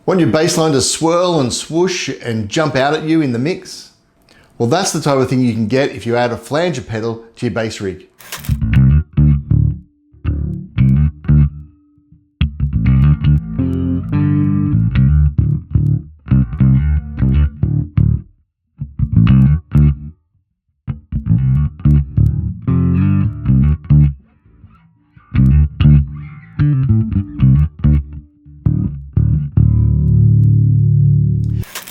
Want your bass line to swirl and swoosh and jump out at you in the mix? Well, that's the type of thing you can get if you add a flanger pedal to your bass rig.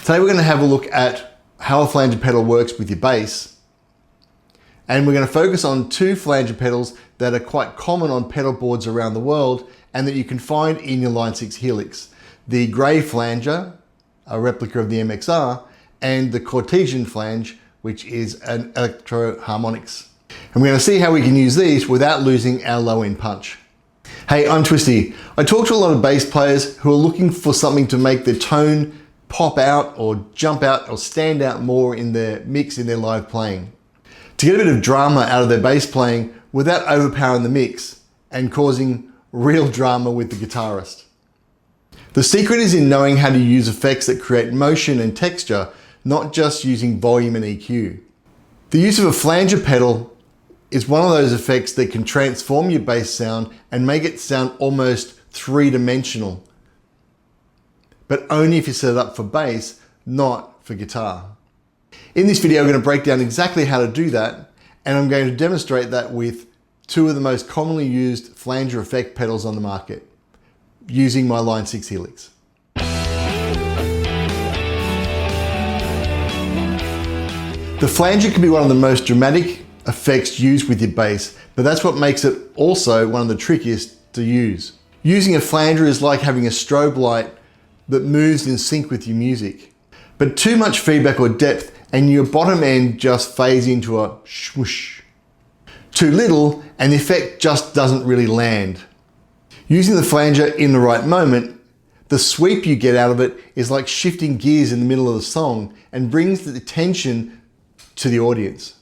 Today we're going to have a look at how a flanger pedal works with your bass, and we're going to focus on two flanger pedals that are quite common on pedal boards around the world and that you can find in your Line 6 Helix. The grey flanger, a replica of the MXR, and the Cartesian flange, which is an Electro-Harmonix. And we're going to see how we can use these without losing our low end punch. Hey, I'm Twisty. I talk to a lot of bass players who are looking for something to make their tone pop out or jump out or stand out more in their mix, in their live playing. To get a bit of drama out of their bass playing without overpowering the mix and causing real drama with the guitarist. The secret is in knowing how to use effects that create motion and texture, not just using volume and EQ. The use of a flanger pedal is one of those effects that can transform your bass sound and make it sound almost three-dimensional. But only if you set it up for bass, not for guitar. In this video, I'm going to break down exactly how to do that, and I'm going to demonstrate that with two of the most commonly used flanger effect pedals on the market, using my Line 6 Helix. The flanger can be one of the most dramatic effects used with your bass, but that's what makes it also one of the trickiest to use. Using a flanger is like having a strobe light that moves in sync with your music. But too much feedback or depth and your bottom end just fades into a swoosh. Too little and the effect just doesn't really land. Using the flanger in the right moment, the sweep you get out of it is like shifting gears in the middle of the song and brings the attention to the audience.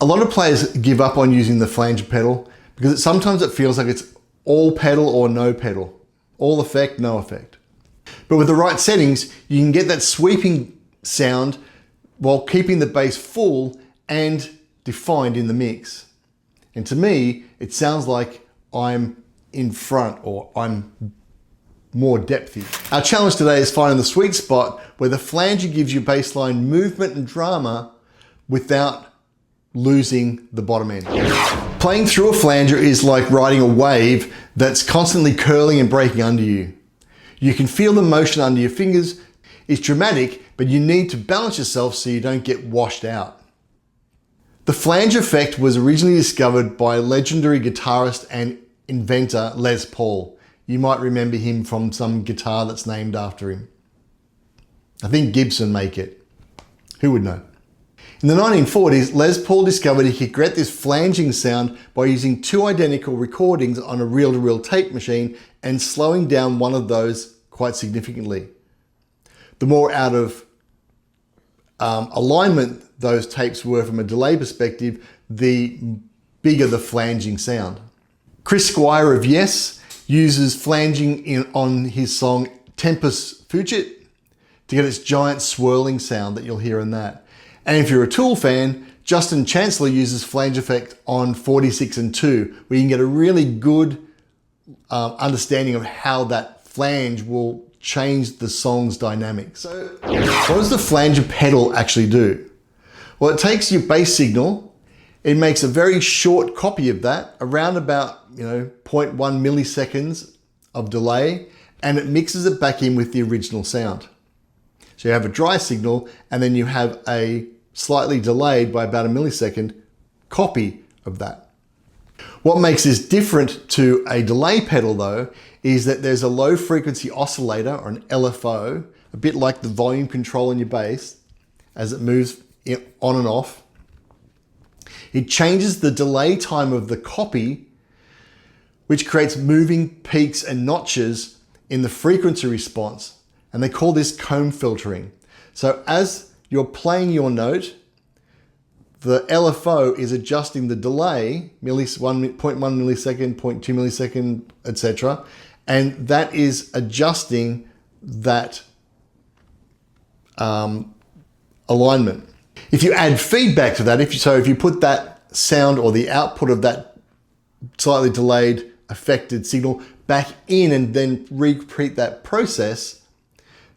A lot of players give up on using the flanger pedal because sometimes it feels like it's all pedal or no pedal. All effect, no effect. But with the right settings, you can get that sweeping sound while keeping the bass full and defined in the mix. And to me, it sounds like I'm in front or I'm more depthy. Our challenge today is finding the sweet spot where the flanger gives you bassline movement and drama without losing the bottom end. Playing through a flanger is like riding a wave that's constantly curling and breaking under you. You can feel the motion under your fingers. It's dramatic, but you need to balance yourself so you don't get washed out. The flange effect was originally discovered by legendary guitarist and inventor Les Paul. You might remember him from some guitar that's named after him. I think Gibson make it. Who would know? In the 1940s, Les Paul discovered he could get this flanging sound by using two identical recordings on a reel-to-reel tape machine and slowing down one of those quite significantly. The more out of alignment those tapes were from a delay perspective, the bigger the flanging sound. Chris Squire of Yes uses flanging on his song Tempus Fugit to get its giant swirling sound that you'll hear in that. And if you're a Tool fan, Justin Chancellor uses flange effect on 46 and 2, where you can get a really good understanding of how that flange will change the song's dynamics. So what does the flanger pedal actually do? Well, it takes your bass signal, it makes a very short copy of that, around about 0.1 milliseconds of delay, and it mixes it back in with the original sound. So you have a dry signal, and then you have a slightly delayed by about a millisecond copy of that. What makes this different to a delay pedal though, is that there's a low frequency oscillator, or an LFO, a bit like the volume control in your bass, as it moves on and off. It changes the delay time of the copy, which creates moving peaks and notches in the frequency response. And they call this comb filtering. So as you're playing your note, the LFO is adjusting the delay, 0.1 millisecond, 0.2 millisecond, etc. And that is adjusting that alignment. If you add feedback to that, if you put that sound or the output of that slightly delayed affected signal back in and then repeat that process,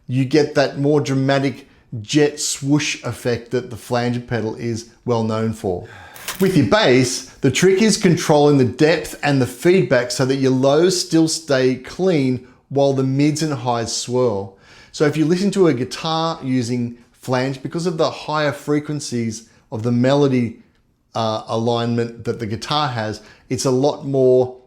you get that more dramatic jet swoosh effect that the flanger pedal is well known for. With your bass, the trick is controlling the depth and the feedback so that your lows still stay clean while the mids and highs swirl. So if you listen to a guitar using flange, because of the higher frequencies of the melody alignment that the guitar has, it's a lot more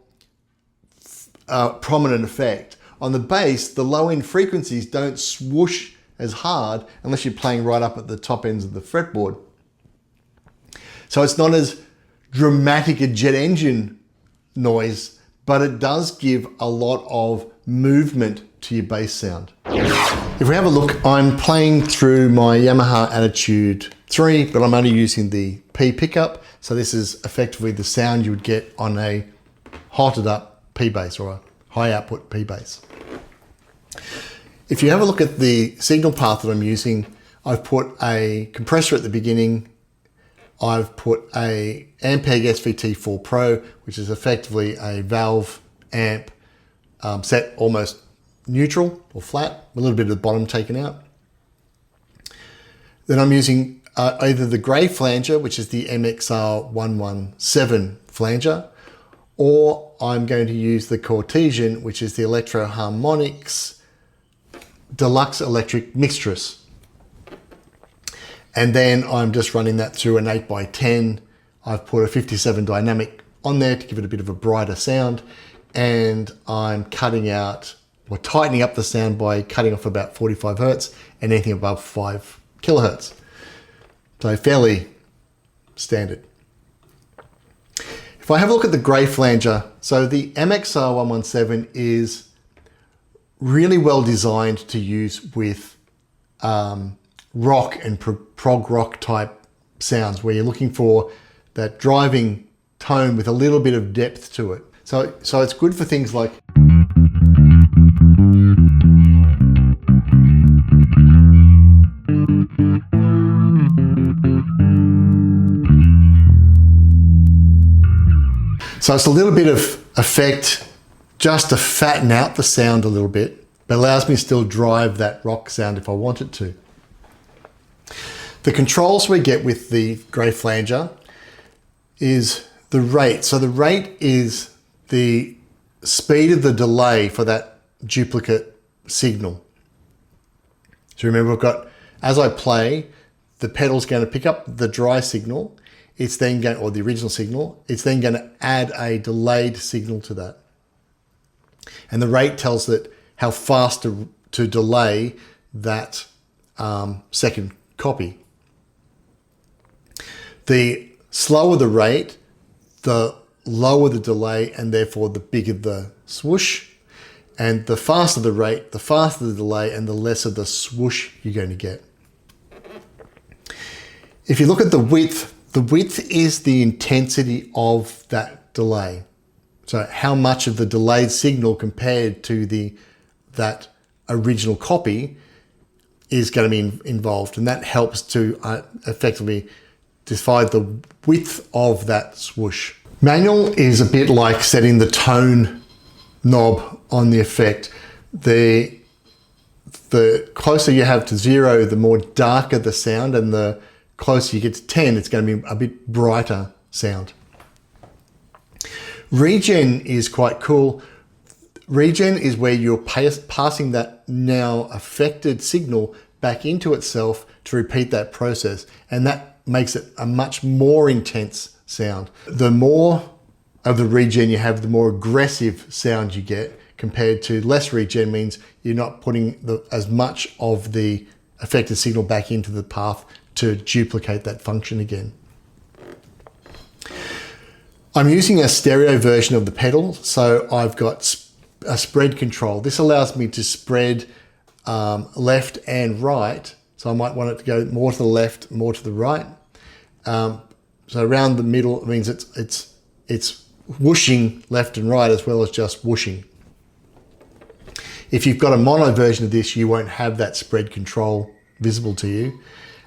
prominent effect. On the bass, the low end frequencies don't swoosh as hard unless you're playing right up at the top ends of the fretboard. So it's not as dramatic a jet engine noise, but it does give a lot of movement to your bass sound. If we have a look, I'm playing through my Yamaha Attitude III, but I'm only using the P pickup. So this is effectively the sound you would get on a hotted up P bass or a high output P bass. If you have a look at the signal path that I'm using, I've put a compressor at the beginning. I've put a Ampeg SVT4 Pro, which is effectively a valve amp set almost neutral or flat, a little bit of the bottom taken out. Then I'm using either the grey flanger, which is the MXR117 flanger, or I'm going to use the Cartesian, which is the Electro-Harmonix Deluxe Electric Mixtress. And then I'm just running that through an 8x10. I've put a 57 dynamic on there to give it a bit of a brighter sound. And I'm cutting out, or tightening up the sound by cutting off about 45 Hertz and anything above 5 kilohertz. So fairly standard. If I have a look at the grey flanger, so the MXR117 is really well designed to use with rock and prog rock type sounds where you're looking for that driving tone with a little bit of depth to it. So it's good for things like so it's a little bit of effect just to fatten out the sound a little bit, but allows me to still drive that rock sound if I want it to. The controls we get with the grey flanger is the rate. So the rate is the speed of the delay for that duplicate signal. So remember, we've got, as I play, the pedal's going to pick up the dry signal, it's then going, or the original signal, it's then going to add a delayed signal to that. And the rate tells it how fast to delay that second copy. The slower the rate, the lower the delay, and therefore the bigger the swoosh. And the faster the rate, the faster the delay, and the less of the swoosh you're going to get. If you look at the width is the intensity of that delay. So how much of the delayed signal compared to that original copy is going to be involved. And that helps to effectively decide the width of that swoosh. Manual is a bit like setting the tone knob on the effect. The closer you have to 0, the more darker the sound, and the closer you get to 10, it's going to be a bit brighter sound. Regen is quite cool. Regen is where you're passing that now affected signal back into itself to repeat that process. And that makes it a much more intense sound. The more of the regen you have, the more aggressive sound you get, compared to less regen means you're not putting as much of the affected signal back into the path to duplicate that function again. I'm using a stereo version of the pedal, so I've got a spread control. This allows me to spread left and right, so I might want it to go more to the left, more to the right. So around the middle means it's whooshing left and right as well as just whooshing. If you've got a mono version of this, you won't have that spread control visible to you.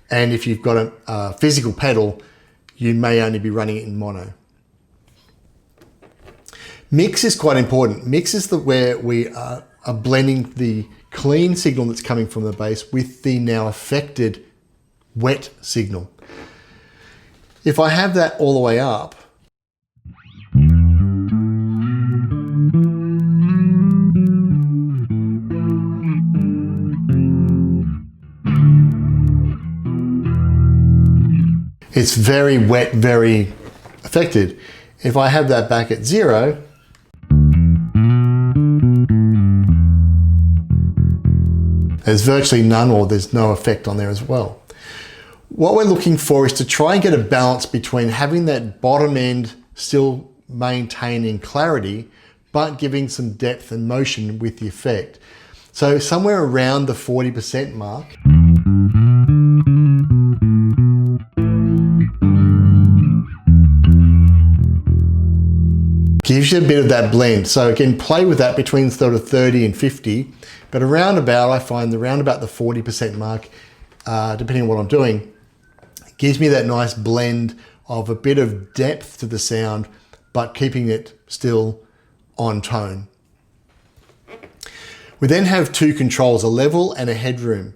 And if you've got a physical pedal, you may only be running it in mono. Mix is quite important. Mix is where we are blending the clean signal that's coming from the bass with the now affected wet signal. If I have that all the way up, it's very wet, very affected. If I have that back at 0, there's virtually none, or there's no effect on there as well. What we're looking for is to try and get a balance between having that bottom end still maintaining clarity, but giving some depth and motion with the effect. So somewhere around the 40% mark. Gives you a bit of that blend. So again, play with that between sort of 30 and 50, but around about, I find around about the 40% mark, depending on what I'm doing, gives me that nice blend of a bit of depth to the sound, but keeping it still on tone. We then have two controls, a level and a headroom.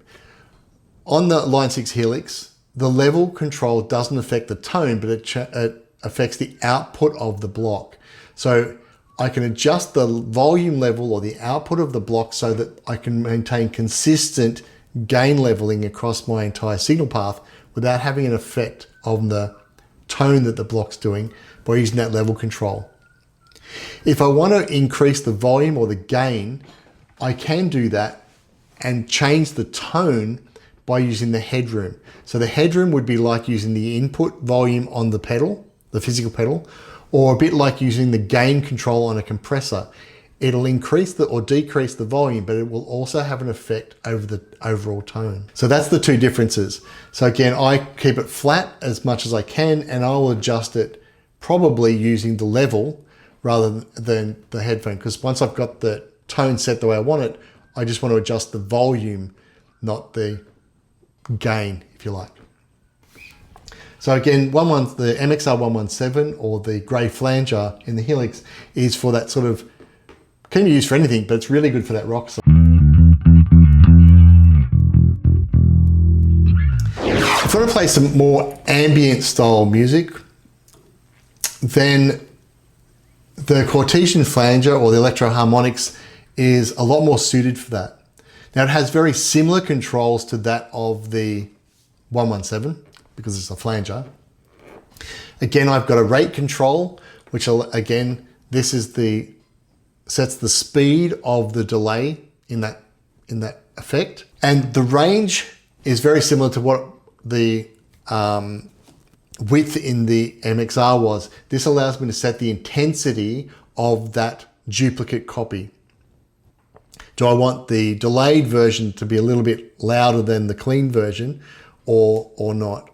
On the Line 6 Helix, the level control doesn't affect the tone, but it affects the output of the block. So I can adjust the volume level or the output of the block so that I can maintain consistent gain leveling across my entire signal path without having an effect on the tone that the block's doing by using that level control. If I want to increase the volume or the gain, I can do that and change the tone by using the headroom. So the headroom would be like using the input volume on the pedal, the physical pedal, or a bit like using the gain control on a compressor. It'll increase or decrease the volume, but it will also have an effect over the overall tone. So that's the two differences. So again, I keep it flat as much as I can, and I'll adjust it probably using the level rather than the headphone, because once I've got the tone set the way I want it, I just want to adjust the volume, not the gain, if you like. So again, the MXR 117 or the grey flanger in the Helix is for that sort of, can be used for anything, but it's really good for that rock song. If I want to play some more ambient style music, then the Cortesian flanger or the Electro-Harmonix is a lot more suited for that. Now it has very similar controls to that of the 117 because it's a flanger. Again, I've got a rate control, which again, this is sets the speed of the delay in that effect. And the range is very similar to what the width in the MXR was. This allows me to set the intensity of that duplicate copy. Do I want the delayed version to be a little bit louder than the clean version or not?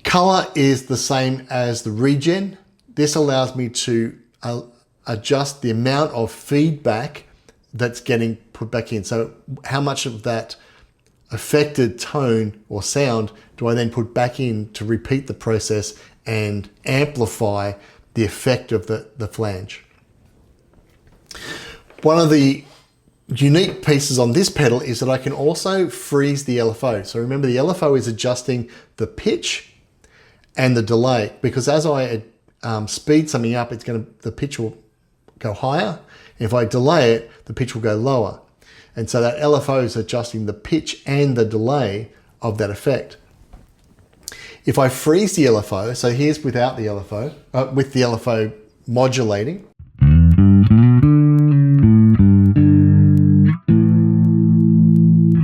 Color is the same as the regen. This allows me to adjust the amount of feedback that's getting put back in. So how much of that affected tone or sound do I then put back in to repeat the process and amplify the effect of the flange. One of the unique pieces on this pedal is that I can also freeze the LFO. So remember, the LFO is adjusting the pitch and the delay, because as I speed something up, the pitch will go higher, If I delay it, the pitch will go lower. And so that LFO is adjusting the pitch and the delay of that effect. If I freeze the LFO, so here's without the LFO, with the LFO modulating.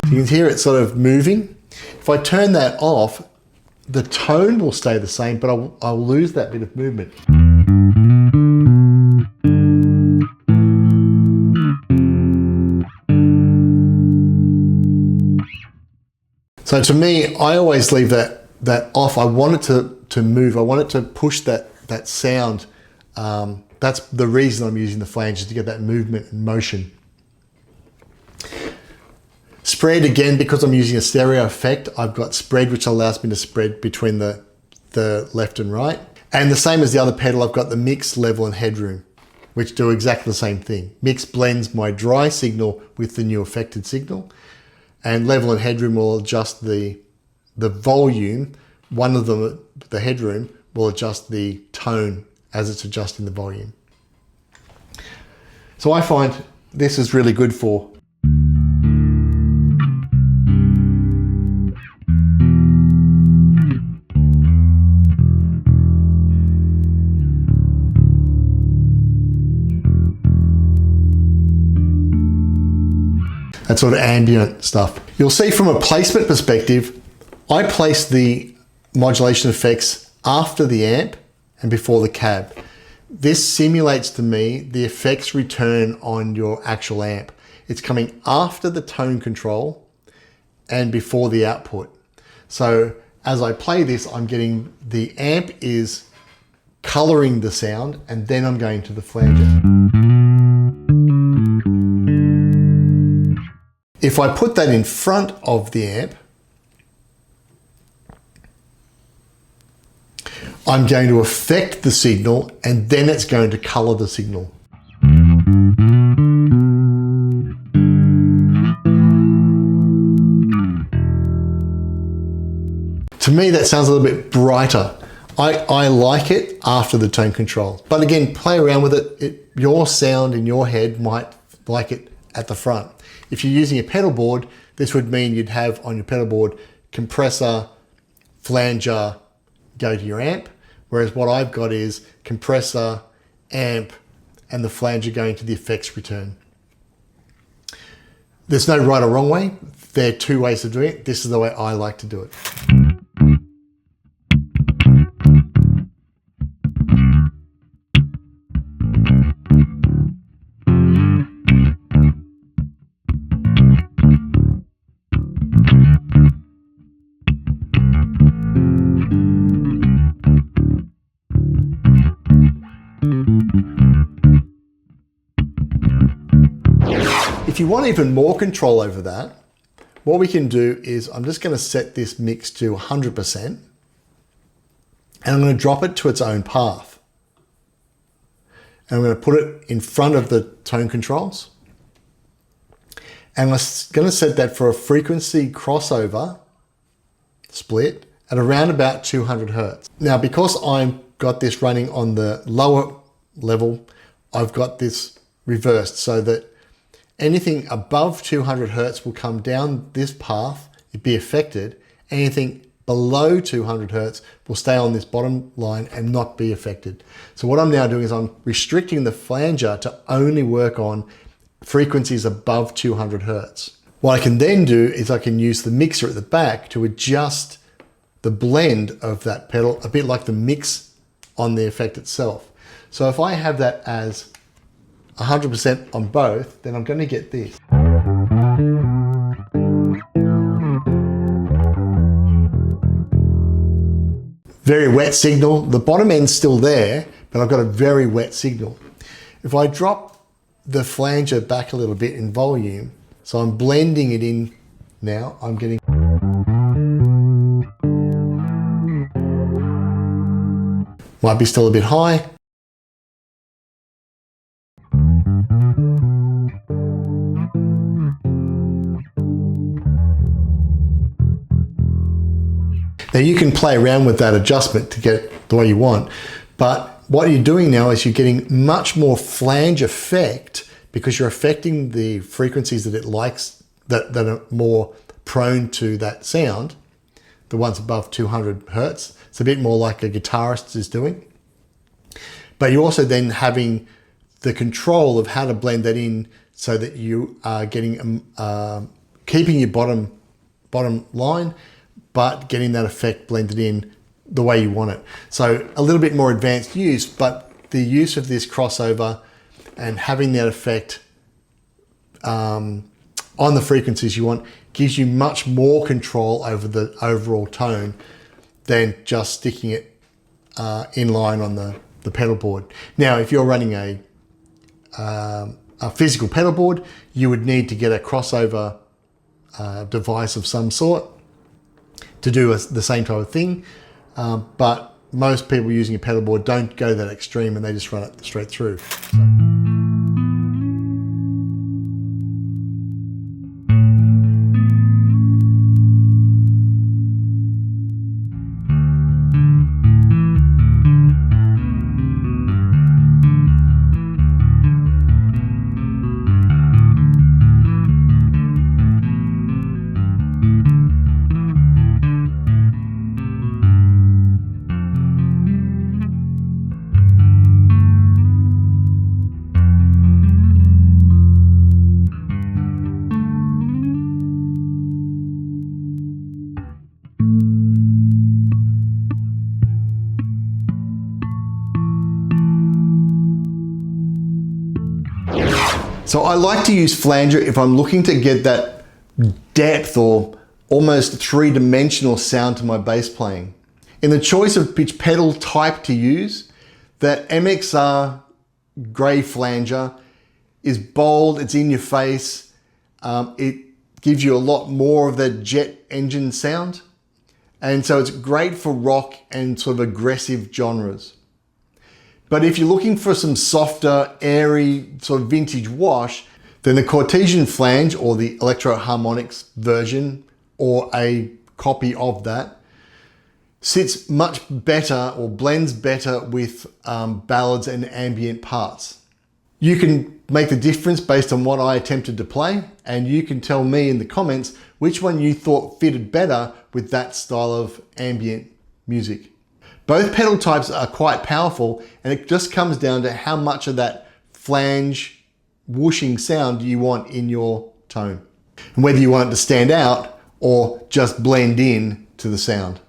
You can hear it sort of moving. If I turn that off, the tone will stay the same, but I'll lose that bit of movement. So to me, I always leave that off. I want it to move. I want it to push that sound. That's the reason I'm using the flange, is to get that movement and motion. Spread, again, because I'm using a stereo effect, I've got spread, which allows me to spread between the left and right. And the same as the other pedal, I've got the mix, level, and headroom, which do exactly the same thing. Mix blends my dry signal with the new affected signal, and level and headroom will adjust the volume. One of them, the headroom, will adjust the tone as it's adjusting the volume. So I find this is really good for that sort of ambient stuff. You'll see from a placement perspective, I place the modulation effects after the amp and before the cab. This simulates to me the effects return on your actual amp. It's coming after the tone control and before the output. So as I play this, I'm getting the amp is coloring the sound, and then I'm going to the flanger. If I put that in front of the amp, I'm going to affect the signal, and then it's going to color the signal. To me, that sounds a little bit brighter. I like it after the tone control. But again, play around with it. Your sound in your head might like it at the front. If you're using a pedal board, this would mean you'd have on your pedal board compressor, flanger, go to your amp. Whereas what I've got is compressor, amp, and the flanger going to the effects return. There's no right or wrong way. There are two ways of doing it. This is the way I like to do it. If you want even more control over that, what we can do is I'm just going to set this mix to 100%, and I'm going to drop it to its own path. And I'm going to put it in front of the tone controls. And I'm going to set that for a frequency crossover split at around about 200 Hertz. Now, because I've got this running on the lower level, I've got this reversed so that anything above 200 Hertz will come down this path, it'd be affected. Anything below 200 Hertz will stay on this bottom line and not be affected. So what I'm now doing is I'm restricting the flanger to only work on frequencies above 200 Hertz. What I can then do is I can use the mixer at the back to adjust the blend of that pedal, a bit like the mix on the effect itself. So if I have that as 100% on both, then I'm going to get this. Very wet signal. The bottom end's still there, but I've got a very wet signal. If I drop the flanger back a little bit in volume, so I'm blending it in now, I'm getting... Might be still a bit high. Now you can play around with that adjustment to get the way you want, but what you're doing now is you're getting much more flange effect because you're affecting the frequencies that it likes, that are more prone to that sound, the ones above 200 hertz. It's a bit more like a guitarist is doing. But you're also then having the control of how to blend that in so that you are getting, keeping your bottom line, but getting that effect blended in the way you want it. So a little bit more advanced use, but the use of this crossover and having that effect on the frequencies you want gives you much more control over the overall tone than just sticking it in line on the pedal board. Now, if you're running a physical pedal board, you would need to get a crossover device of some sort to do the same type of thing. But most people using a pedal board don't go that extreme and they just run it straight through. So I like to use flanger if I'm looking to get that depth or almost three-dimensional sound to my bass playing. In the choice of which pedal type to use, that MXR grey flanger is bold, it's in your face, it gives you a lot more of that jet engine sound. And so it's great for rock and sort of aggressive genres. But if you're looking for some softer, airy, sort of vintage wash, then the Cortesian flange or the Electro-Harmonix version or a copy of that sits much better or blends better with ballads and ambient parts. You can make the difference based on what I attempted to play, and you can tell me in the comments which one you thought fitted better with that style of ambient music. Both pedal types are quite powerful, and it just comes down to how much of that flange whooshing sound you want in your tone, and whether you want it to stand out or just blend in to the sound.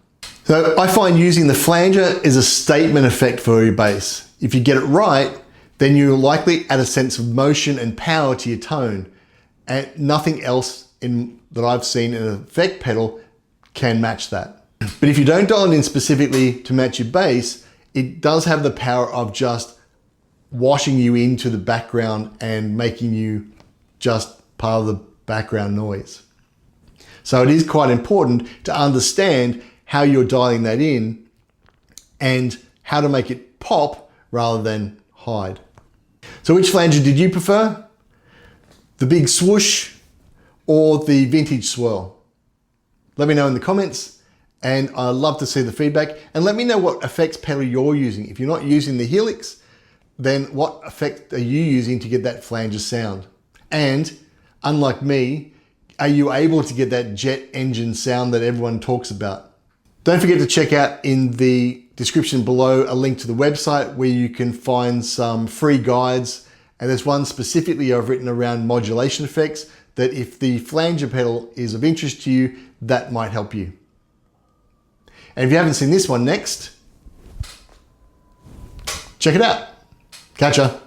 So I find using the flanger is a statement effect for your bass. If you get it right, then you'll likely add a sense of motion and power to your tone, and nothing else that I've seen in an effect pedal can match that. But if you don't dial it in specifically to match your bass, it does have the power of just washing you into the background and making you just part of the background noise. So it is quite important to understand how you're dialing that in and how to make it pop rather than hide. So which flanger did you prefer? The big swoosh or the vintage swirl? Let me know in the comments. And I'd love to see the feedback, and let me know what effects pedal you're using. If you're not using the Helix, then what effect are you using to get that flanger sound? And unlike me, are you able to get that jet engine sound that everyone talks about? Don't forget to check out in the description below a link to the website where you can find some free guides. And there's one specifically I've written around modulation effects that if the flanger pedal is of interest to you, that might help you. And if you haven't seen this one next, check it out. Catch ya.